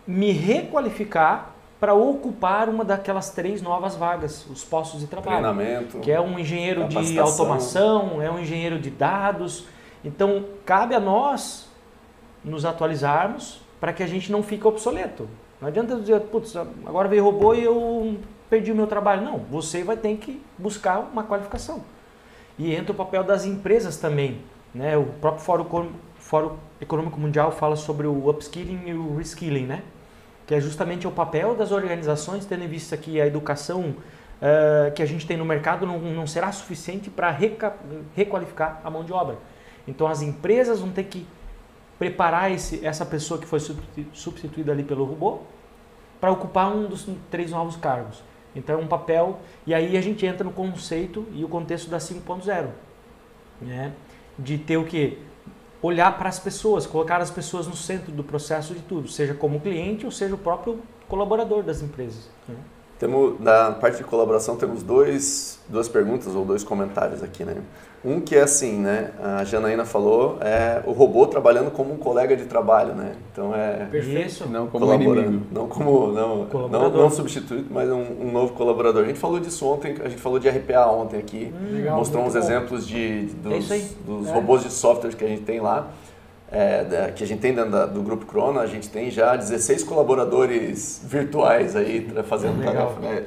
me requalificar para ocupar uma daquelas 3 novas vagas, os postos de trabalho. Treinamento, que é um engenheiro de automação, é um engenheiro de dados. Então, cabe a nós nos atualizarmos para que a gente não fique obsoleto. Não adianta dizer, putz, agora veio robô e eu perdi o meu trabalho. Não, você vai ter que buscar uma qualificação. E entra o papel das empresas também. Né? O próprio Fórum Econômico Mundial fala sobre o upskilling e o reskilling, né? Que é justamente o papel das organizações, tendo em vista que a educação que a gente tem no mercado não será suficiente para requalificar a mão de obra. Então as empresas vão ter que preparar essa pessoa que foi substituída ali pelo robô para ocupar um dos 3 novos cargos. Então é um papel, e aí a gente entra no conceito e o contexto da 5.0, né? De ter o quê? Olhar para as pessoas, colocar as pessoas no centro do processo de tudo, seja como cliente ou seja o próprio colaborador das empresas. Né? Na parte de colaboração temos duas perguntas ou 2 comentários aqui, né? Um que é assim, né? A Janaína falou, o robô trabalhando como um colega de trabalho, né? Então Perfeito. Não como um inimigo. Não substituto, mas um novo colaborador. A gente falou disso ontem, a gente falou de RPA ontem aqui, legal, mostrou uns exemplos dos robôs de software que a gente tem lá, que a gente tem dentro do Grupo Crona. A gente tem já 16 colaboradores virtuais aí fazendo tarefa, né?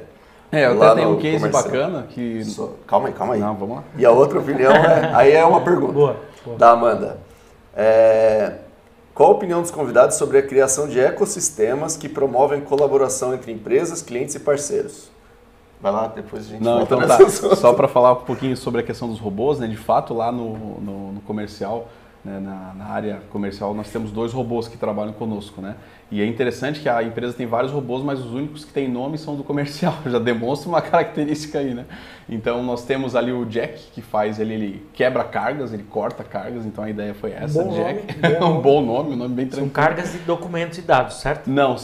Eu até tenho um case bacana que... Calma aí. Não, vamos lá. E a outra opinião, aí é uma pergunta Boa. Da Amanda. Qual a opinião dos convidados sobre a criação de ecossistemas que promovem colaboração entre empresas, clientes e parceiros? Vai lá, depois a gente volta então nessa tá. Só para falar um pouquinho sobre a questão dos robôs, né? De fato, lá no comercial, né? na área comercial, nós temos 2 robôs que trabalham conosco, né? E é interessante que a empresa tem vários robôs, mas os únicos que têm nome são do comercial. Já demonstra uma característica aí, né? Então nós temos ali o Jack, que faz ele quebra cargas, ele corta cargas. Então a ideia foi essa, Jack. É um bom nome, um nome bem tranquilo. São cargas de documentos e dados, certo? Não,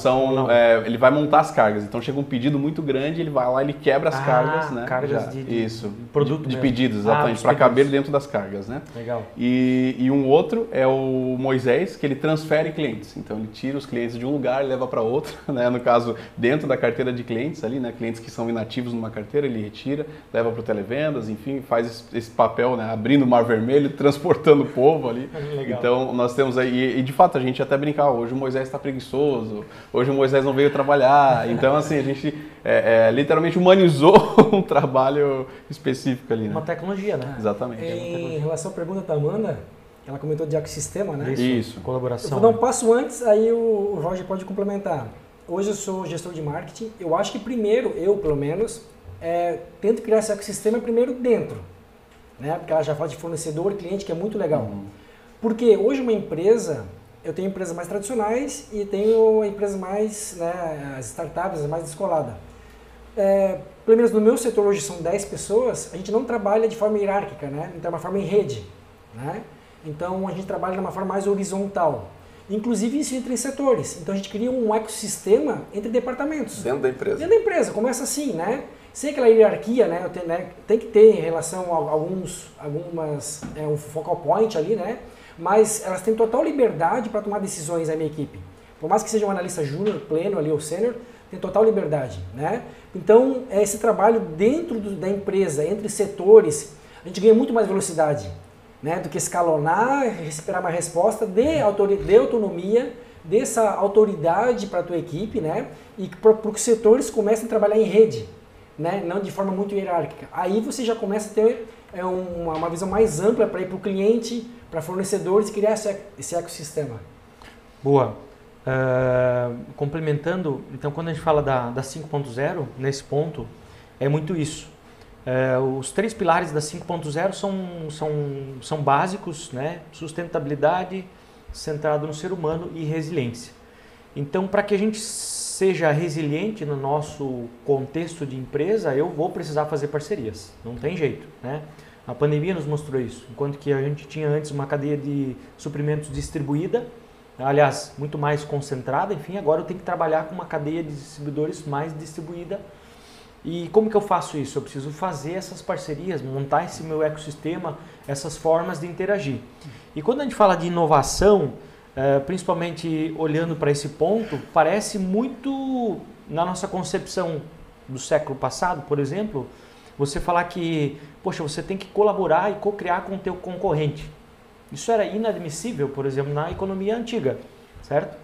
ele vai montar as cargas. Então chega um pedido muito grande, ele vai lá, ele quebra as cargas, né? Cargas de produto de pedidos, exatamente, para caber dentro das cargas, né? Legal. E um outro é o Moisés, que ele transfere clientes. Então ele tira os clientes de um lugar e leva para outro, né? No caso, dentro da carteira de clientes ali, né? Clientes que são inativos numa carteira, ele retira, leva para o televendas, enfim, faz esse papel, né? Abrindo o Mar Vermelho, transportando o povo ali. Legal. Então nós temos aí, e de fato a gente até brincar, hoje o Moisés está preguiçoso, hoje o Moisés não veio trabalhar. Então assim, a gente literalmente humanizou um trabalho específico ali, né? Uma tecnologia, né? Exatamente. Em relação à pergunta da Amanda, ela comentou de ecossistema, né? Isso. Colaboração. Eu vou dar um passo antes, aí o Roger pode complementar. Hoje eu sou gestor de marketing. Eu acho que primeiro, eu pelo menos, tento criar esse ecossistema primeiro dentro. Né? Porque ela já fala de fornecedor e cliente, que é muito legal. Porque hoje uma empresa, eu tenho empresas mais tradicionais e tenho empresas mais, né, as startups, as mais descoladas. Pelo menos no meu setor hoje são 10 pessoas, a gente não trabalha de forma hierárquica, né? Então é uma forma em rede, né? Então a gente trabalha de uma forma mais horizontal. Inclusive isso entra em setores. Então a gente cria um ecossistema entre departamentos. Dentro da empresa. Dentro da empresa, começa assim, né? Sem aquela hierarquia, né? Tem que ter em relação a um focal point ali, né? Mas elas têm total liberdade para tomar decisões, a minha equipe. Por mais que seja um analista júnior, pleno ali ou sênior, tem total liberdade, né? Então, esse trabalho dentro da empresa, entre setores, a gente ganha muito mais velocidade, né? Do que escalonar, esperar uma resposta, de autonomia, dessa autoridade para a tua equipe, né? E para que os setores comecem a trabalhar em rede, né? Não de forma muito hierárquica. Aí você já começa a ter uma visão mais ampla para ir para o cliente, para fornecedores, criar esse ecossistema. Boa. Complementando, então quando a gente fala da 5.0, nesse ponto, é muito isso. Os 3 pilares da 5.0 são básicos, né? Sustentabilidade, centrado no ser humano e resiliência. Então, para que a gente seja resiliente no nosso contexto de empresa, eu vou precisar fazer parcerias, não tem jeito, né? A pandemia nos mostrou isso, enquanto que a gente tinha antes uma cadeia de suprimentos distribuída, aliás, muito mais concentrada, enfim, agora eu tenho que trabalhar com uma cadeia de distribuidores mais distribuída. E como que eu faço isso? Eu preciso fazer essas parcerias, montar esse meu ecossistema, essas formas de interagir. E quando a gente fala de inovação, principalmente olhando para esse ponto, parece muito na nossa concepção do século passado, por exemplo, você falar que, poxa, você tem que colaborar e co-criar com o teu concorrente. Isso era inadmissível, por exemplo, na economia antiga, certo?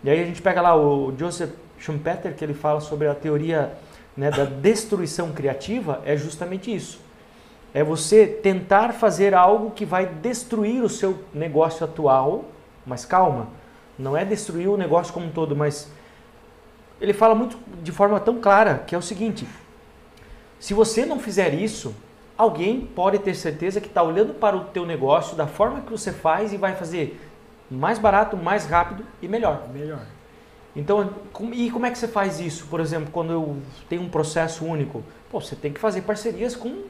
E aí a gente pega lá o Joseph Schumpeter, que ele fala sobre a teoria, né, da destruição criativa, é justamente isso. É você tentar fazer algo que vai destruir o seu negócio atual, mas calma, não é destruir o negócio como um todo, mas ele fala muito de forma tão clara, que é o seguinte: se você não fizer isso, alguém pode ter certeza que está olhando para o teu negócio da forma que você faz e vai fazer mais barato, mais rápido e melhor. Então, e como é que você faz isso? Por exemplo, quando eu tenho um processo único, você tem que fazer parcerias com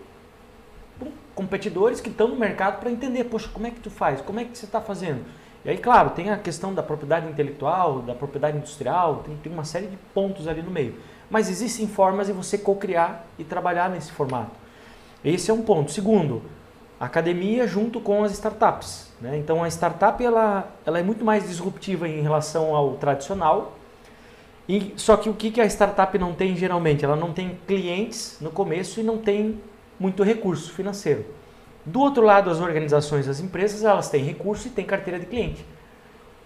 competidores que estão no mercado para entender, poxa, como é que tu faz? Como é que você está fazendo? E aí, claro, tem a questão da propriedade intelectual, da propriedade industrial, tem uma série de pontos ali no meio. Mas existem formas de você co-criar e trabalhar nesse formato. Esse é um ponto. Segundo, a academia junto com as startups, né? Então a startup ela é muito mais disruptiva em relação ao tradicional. Só que o que a startup não tem geralmente? Ela não tem clientes no começo e não tem muito recurso financeiro. Do outro lado, as organizações, as empresas, elas têm recurso e têm carteira de cliente.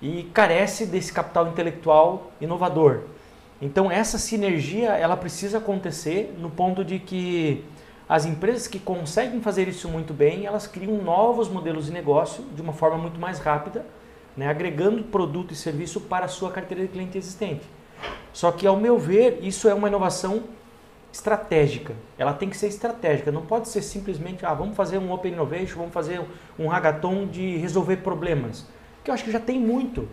E carece desse capital intelectual inovador. Então essa sinergia ela precisa acontecer no ponto de que as empresas que conseguem fazer isso muito bem, elas criam novos modelos de negócio de uma forma muito mais rápida, né, agregando produto e serviço para a sua carteira de cliente existente. Só que, ao meu ver, isso é uma inovação estratégica. Ela tem que ser estratégica, não pode ser simplesmente, vamos fazer um Open Innovation, vamos fazer um hackathon de resolver problemas, que eu acho que já tem muito.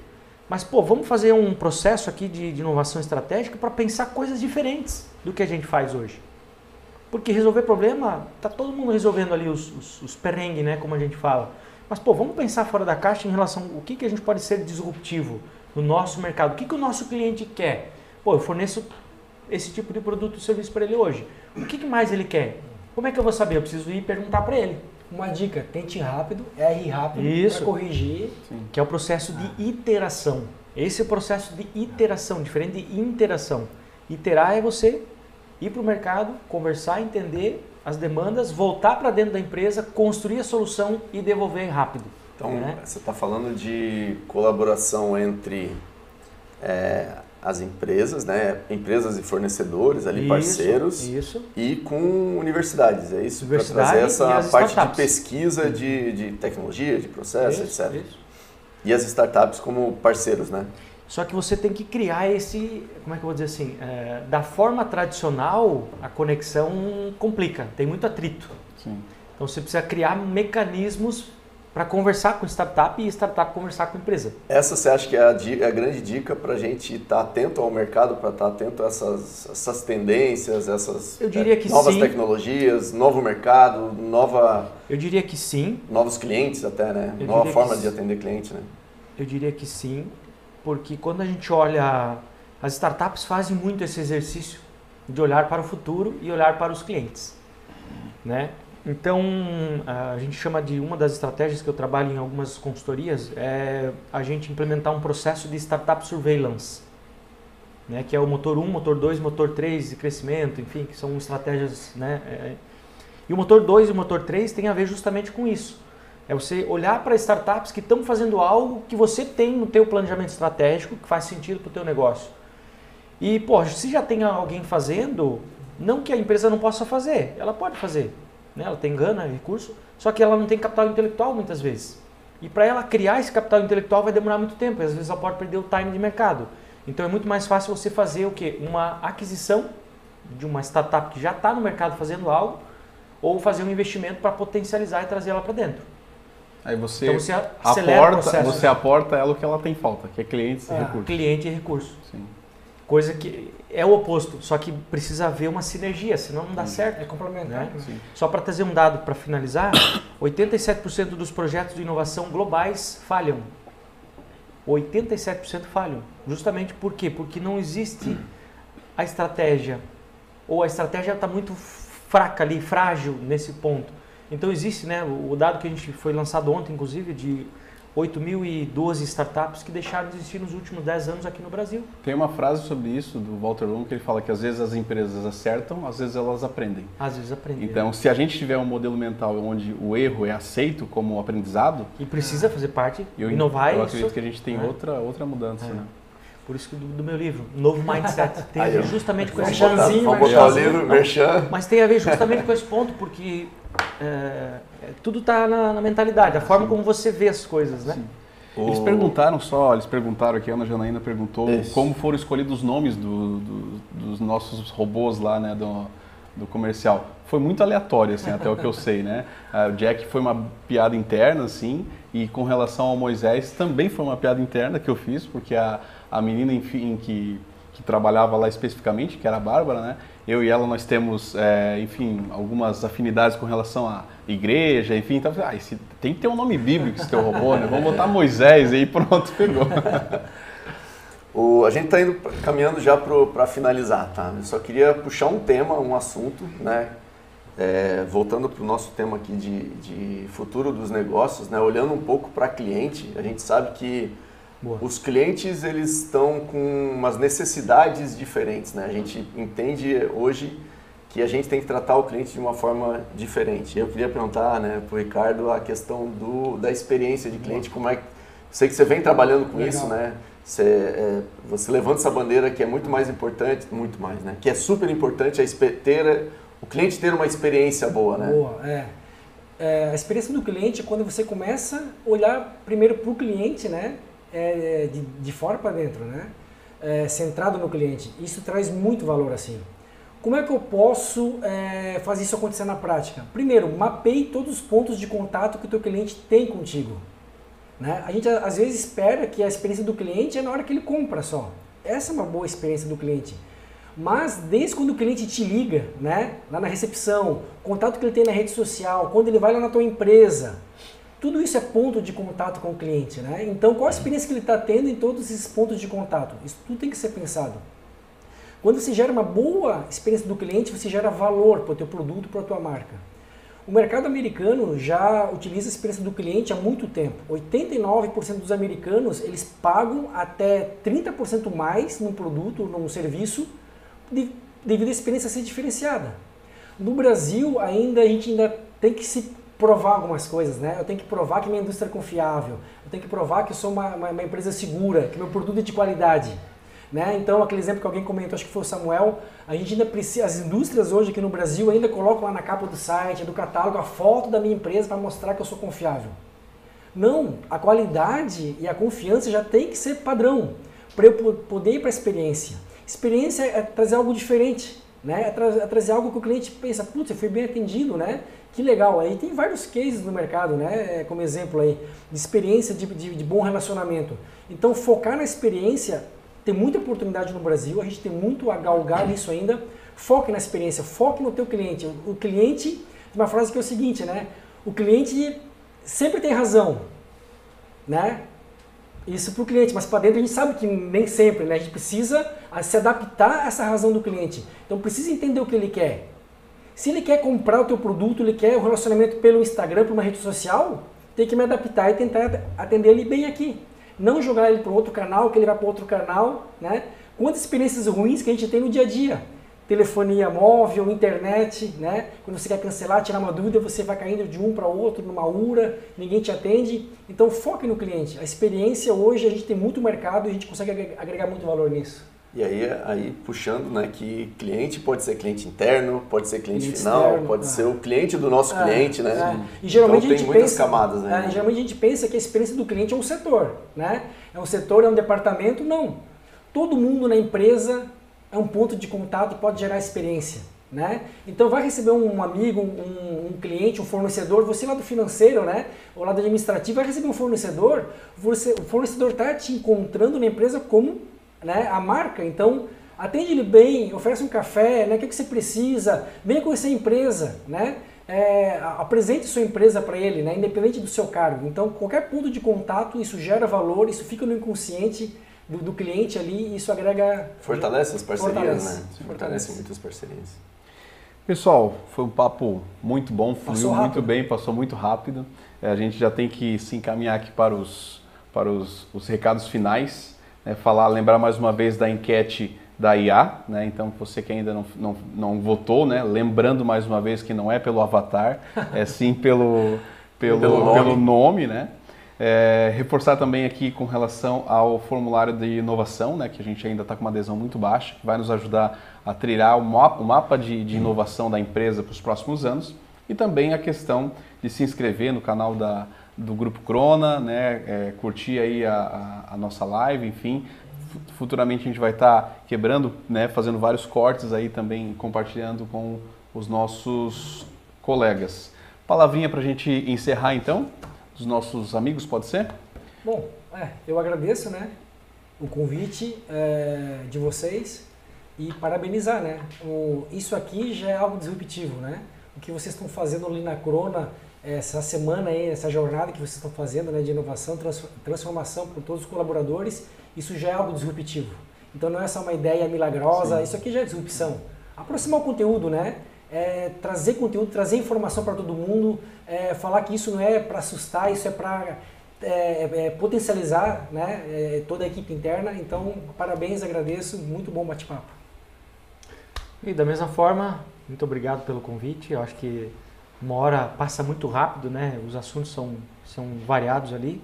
Mas, vamos fazer um processo aqui de inovação estratégica para pensar coisas diferentes do que a gente faz hoje. Porque resolver problema, está todo mundo resolvendo ali os perrengues, né, como a gente fala. Mas, vamos pensar fora da caixa em relação ao que a gente pode ser disruptivo no nosso mercado. O que o nosso cliente quer? Eu forneço esse tipo de produto e serviço para ele hoje. O que mais ele quer? Como é que eu vou saber? Eu preciso ir perguntar para ele. Uma dica, tente rápido, erre rápido para corrigir. Sim. Que é o processo de iteração. Esse é o processo de iteração, diferente de interação. Iterar é você ir para o mercado, conversar, entender as demandas, voltar para dentro da empresa, construir a solução e devolver rápido. Então, você está falando de colaboração entre as empresas, né? Empresas e fornecedores, ali, parceiros, e com universidades, é isso? Para trazer essa parte de pesquisa de tecnologia, de processo, etc. Isso. E as startups como parceiros, né? Só que você tem que criar esse, como é que eu vou dizer assim, da forma tradicional, a conexão complica, tem muito atrito. Sim. Então você precisa criar mecanismos para conversar com startup e startup conversar com empresa. Essa você acha que é a grande dica para a gente estar atento ao mercado, para estar atento a essas tendências, essas novas tecnologias, novo mercado, Eu diria que sim. Novos clientes até, né? Nova forma de atender cliente, né? Eu diria que sim, porque quando a gente olha, as startups fazem muito esse exercício de olhar para o futuro e olhar para os clientes, né? Então, a gente chama de uma das estratégias que eu trabalho em algumas consultorias é a gente implementar um processo de Startup Surveillance, né, que é o motor 1, motor 2, motor 3 de crescimento, enfim, que são estratégias, né, e o motor 2 e o motor 3 tem a ver justamente com isso. É você olhar para startups que estão fazendo algo que você tem no teu planejamento estratégico, que faz sentido para o teu negócio. E, se já tem alguém fazendo, não que a empresa não possa fazer, ela pode fazer. Ela tem gana, recurso, só que ela não tem capital intelectual muitas vezes. E para ela criar esse capital intelectual vai demorar muito tempo, e às vezes ela pode perder o time de mercado. Então é muito mais fácil você fazer o quê? Uma aquisição de uma startup que já está no mercado fazendo algo, ou fazer um investimento para potencializar e trazer ela para dentro. Aí você, então você acelera o processo. Você aporta ela o que ela tem falta, que é clientes e recursos. Cliente e recurso. Sim. Coisa que é o oposto, só que precisa haver uma sinergia, senão não dá certo. É complementar. Né? Só para trazer um dado para finalizar, 87% dos projetos de inovação globais falham. 87% falham. Justamente por quê? Porque não existe a estratégia, ou a estratégia está muito fraca ali, frágil nesse ponto. Então existe, né, o dado que a gente foi lançado ontem, inclusive, de 8.012 startups que deixaram de existir nos últimos 10 anos aqui no Brasil. Tem uma frase sobre isso do Walter Longo que ele fala que às vezes as empresas acertam, às vezes elas aprendem. Às vezes aprendem. Então, se a gente tiver um modelo mental onde o erro é aceito como aprendizado... E precisa fazer parte, inovar eu isso. acredito que a gente tem outra mudança, né? Por isso que do meu livro, Novo Mindset, tem a ver justamente com esse ponto. Vamos botar o livro, merchan. Mas tem a ver justamente com esse ponto, porque tudo está na mentalidade, a forma como você vê as coisas, né? Eles perguntaram aqui, a Ana Janaína perguntou como foram escolhidos os nomes dos nossos robôs lá, né, do comercial. Foi muito aleatório, assim, até o que eu sei, né? O Jack foi uma piada interna, assim, e com relação ao Moisés também foi uma piada interna que eu fiz, porque a menina, enfim, que trabalhava lá especificamente, que era a Bárbara, né? Eu e ela, nós temos, enfim, algumas afinidades com relação à igreja, enfim, então, tem que ter um nome bíblico esse teu robô, né? Vamos botar Moisés aí, pronto, pegou. A gente está caminhando já para finalizar, tá? Eu só queria puxar um tema, um assunto, né? Voltando para o nosso tema aqui de futuro dos negócios, né? Olhando um pouco para cliente, a gente sabe que os clientes eles estão com umas necessidades diferentes, né? A gente entende hoje que a gente tem que tratar o cliente de uma forma diferente. Eu queria perguntar, né, para o Ricardo a questão da experiência de cliente, como é que... Sei que você vem trabalhando com isso, né? Você levanta essa bandeira que é muito mais importante, muito mais, né? Que é super importante o cliente ter uma experiência boa, né? Boa, a experiência do cliente é quando você começa a olhar primeiro para o cliente, né? De fora para dentro, né? Centrado no cliente. Isso traz muito valor assim. Como é que eu posso fazer isso acontecer na prática? Primeiro, mapeie todos os pontos de contato que o teu cliente tem contigo. Né? A gente às vezes espera que a experiência do cliente é na hora que ele compra só. Essa é uma boa experiência do cliente. Mas desde quando o cliente te liga, né? Lá na recepção, contato que ele tem na rede social, quando ele vai lá na tua empresa, tudo isso é ponto de contato com o cliente. Né? Então qual a experiência que ele está tendo em todos esses pontos de contato? Isso tudo tem que ser pensado. Quando você gera uma boa experiência do cliente, você gera valor para o teu produto, para a tua marca. O mercado americano já utiliza a experiência do cliente há muito tempo. 89% dos americanos eles pagam até 30% mais num produto, num serviço, devido à experiência ser diferenciada. No Brasil, a gente ainda tem que se provar algumas coisas, né? Eu tenho que provar que minha indústria é confiável, eu tenho que provar que eu sou uma empresa segura, que meu produto é de qualidade. Né? Então, aquele exemplo que alguém comentou, acho que foi o Samuel, a gente ainda precisa, as indústrias hoje aqui no Brasil ainda colocam lá na capa do site, do catálogo, a foto da minha empresa para mostrar que eu sou confiável. Não, a qualidade e a confiança já tem que ser padrão para eu poder ir para a experiência. Experiência é trazer algo diferente, né? É trazer algo que o cliente pensa, putz, eu fui bem atendido, né? Que legal. Aí tem vários cases no mercado, né? Como exemplo aí, de experiência de bom relacionamento. Então, focar na experiência. Tem muita oportunidade no Brasil, a gente tem muito a galgar nisso ainda. Foque na experiência, foque no teu cliente. O cliente, tem uma frase que é o seguinte, né? O cliente sempre tem razão, né? Isso para o cliente, mas para dentro a gente sabe que nem sempre, né? A gente precisa se adaptar a essa razão do cliente. Então precisa entender o que ele quer. Se ele quer comprar o teu produto, ele quer o relacionamento pelo Instagram, por uma rede social, tem que me adaptar e tentar atender ele bem aqui. Não jogar ele para outro canal, que ele vai para outro canal, né? Quantas experiências ruins que a gente tem no dia a dia. Telefonia móvel, internet, né? Quando você quer cancelar, tirar uma dúvida, você vai caindo de um para outro, numa URA, ninguém te atende. Então foque no cliente. A experiência hoje, a gente tem muito mercado e a gente consegue agregar muito valor nisso. E aí puxando, né, que cliente pode ser cliente interno, pode ser cliente final, externo, pode ser o cliente do nosso cliente, né? E geralmente então, a gente tem muitas pensa, camadas, né? Geralmente a gente pensa que a experiência do cliente é um setor, né? É um setor, é um departamento, não. Todo mundo na empresa é um ponto de contato e pode gerar experiência, né? Então vai receber um amigo, um cliente, um fornecedor, você lá do financeiro, né? Ou lá do administrativo, vai receber um fornecedor, o fornecedor está te encontrando na empresa como, né, a marca, então atende ele bem, oferece um café, né? O que você precisa, venha conhecer a empresa, né? Apresente sua empresa para ele, né? Independente do seu cargo. Então qualquer ponto de contato, isso gera valor, isso fica no inconsciente do cliente ali e isso agrega... Fortalece as parcerias, né? Fortalece muitas parcerias. Pessoal, foi um papo muito bom, fluiu muito rápido. bem, passou muito rápido. A gente já tem que se encaminhar aqui para os recados finais. Lembrar mais uma vez da enquete da IA, né? Então você que ainda não votou, né? Lembrando mais uma vez que não é pelo avatar, é sim pelo nome, né? Reforçar também aqui com relação ao formulário de inovação, né? Que a gente ainda está com uma adesão muito baixa, que vai nos ajudar a trilhar o mapa de inovação da empresa para os próximos anos, e também a questão de se inscrever no canal do Grupo Crona, né? Curtir aí a nossa live, enfim. Futuramente a gente vai estar quebrando, né? Fazendo vários cortes aí também, compartilhando com os nossos colegas. Palavrinha para a gente encerrar então, dos nossos amigos, pode ser? Bom, eu agradeço, né, o convite de vocês e parabenizar, né? Isso aqui já é algo disruptivo, né? O que vocês estão fazendo ali na Crona, essa semana aí, essa jornada que vocês estão fazendo, né, de inovação, transformação por todos os colaboradores, isso já é algo disruptivo. Então não é só uma ideia milagrosa, isso aqui já é disrupção. Aproximar o conteúdo, né? Trazer conteúdo, trazer informação para todo mundo, falar que isso não é para assustar, isso é para potencializar, né, toda a equipe interna. Então, parabéns, agradeço, muito bom bate-papo. E da mesma forma, muito obrigado pelo convite. Eu acho que uma hora passa muito rápido, né? Os assuntos são variados ali.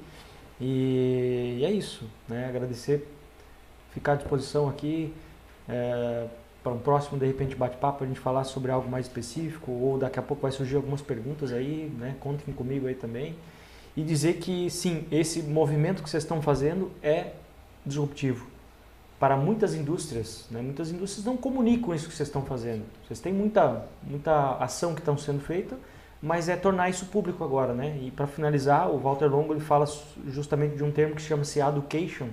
E é isso, né? Agradecer, ficar à disposição aqui para um próximo, de repente, bate-papo, a gente falar sobre algo mais específico, ou daqui a pouco vai surgir algumas perguntas aí, né? Contem comigo aí também. E dizer que, sim, esse movimento que vocês estão fazendo é disruptivo. Para muitas indústrias, né? Muitas indústrias não comunicam isso que vocês estão fazendo. Vocês têm muita ação que estão sendo feita, mas é tornar isso público agora, né? E para finalizar, o Walter Longo ele fala justamente de um termo que chama-se education,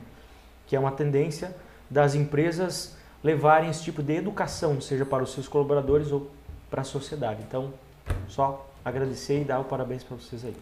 que é uma tendência das empresas levarem esse tipo de educação, seja para os seus colaboradores ou para a sociedade. Então, só agradecer e dar o parabéns para vocês aí.